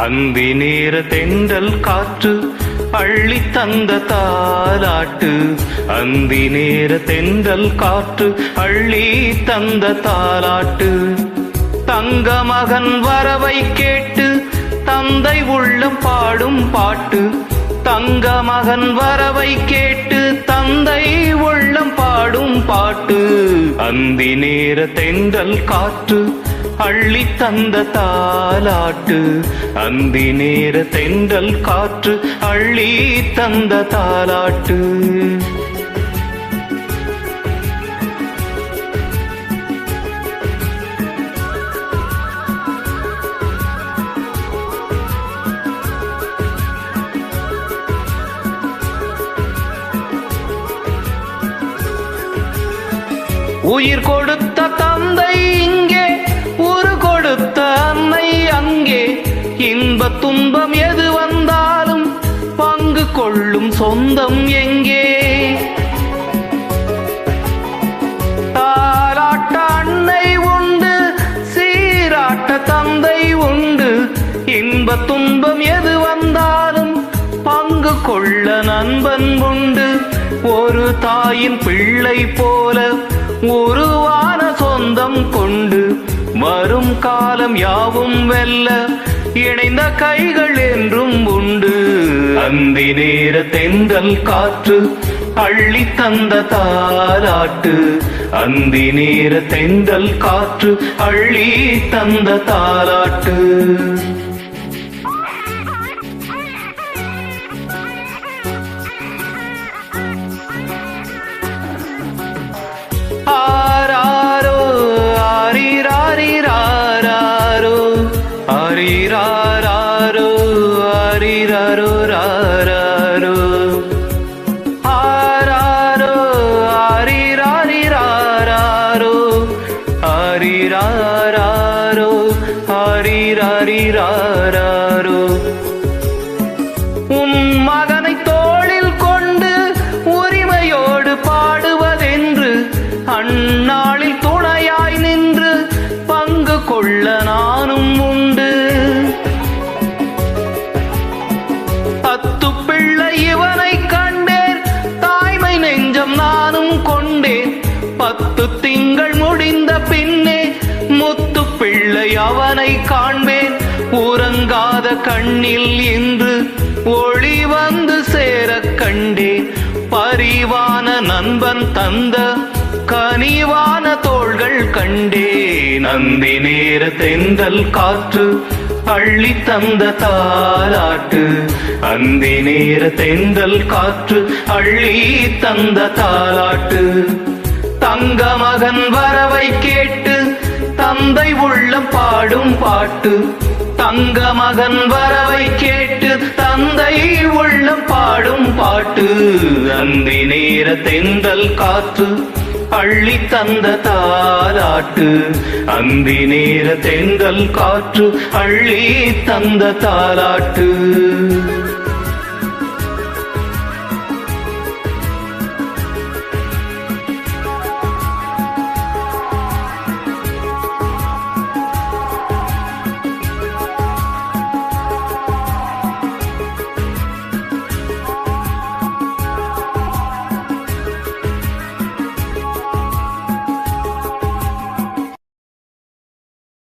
அந்தி நேர தென்றல் காற்று அள்ளி தந்த தாலாட்டு. அந்தி நேர தென்றல் காற்று அள்ளி தந்த தாலாட்டு. தங்க மகன் வரவை கேட்டு தந்தை உள்ளம் பாடும் பாட்டு. தங்க மகன் வரவை கேட்டு தந்தை உள்ளம் பாடும் பாட்டு. அந்தி நேர தென்றல் காற்று அள்ளி தந்த தாலாட்டு. அந்தி நேர தென்றல் காற்று அள்ளி தந்த தாலாட்டு. உயிர் கொடுத்த தந்தை இங்கே, உரு கொடுத்த அன்னை அங்கே. இன்ப துன்பம் எது வந்தாலும் பங்கு கொள்ளும் சொந்தம் எங்கே? தாலாட்ட அன்னை உண்டு, சீராட்ட தந்தை உண்டு. இன்ப துன்பம் எது வந்தாலும் பங்கு கொள்ள நண்பன் உண்டு. ஒரு தாயின் பிள்ளை போல உருவான சொந்தம் கொண்டு வரும் காலம் யாவும் வெல்ல இணைந்த கைகள் என்றும் உண்டு. அந்தி நேர தென்றல் காற்று அள்ளி தந்த தாலாட்டு. அந்தி நேர தென்றல் காற்று அள்ளி தந்த தாலாட்டு. ஆராரோ ஆரிராரிராரோ ஆரிராரோ ஆரிராரோ ராரோ. ஆராரோ ஆரிராரிராரோ ஆரிராரோ ஆரிராரிராரோ. உன் மகனை தோளில் கொண்டு உரிமையோடு பாடுவதென்று அந்நாளில் துணையாய் நின்று பங்கு கொள்ள நானும் உண்டு. அத்து பிள்ளை இவனை கண்டேன், தாய்மை நெஞ்சம் நானும் கொண்டேன். 10 திங்கள் முடிந்த பின்னே முத்து பிள்ளை அவனை காண்பேன். உறங்காத கண்ணில் இன்று ஒளி வந்து சேர கண்டேன். பரிவான நண்பன் தந்த கனிவான தோள்கள் கண்டேன். அந்தி நேர தென்றல் காற்று அள்ளி தந்த தாலாட்டு. அந்தி நேர தென்றல் காற்று அள்ளி தந்த தாலாட்டு. தங்க மகன் வரவை கேட்டு தந்தை உள்ளம் பாடும் பாட்டு. தங்க மகன் வரவை கேட்டு தந்தை உள்ளம் பாடும் பாட்டு. அந்தி நேர தென்றல் காற்று அள்ளி தந்த தாலாட்டு. அந்தி நேர தென்றல் காற்று அள்ளி தந்த தாலாட்டு.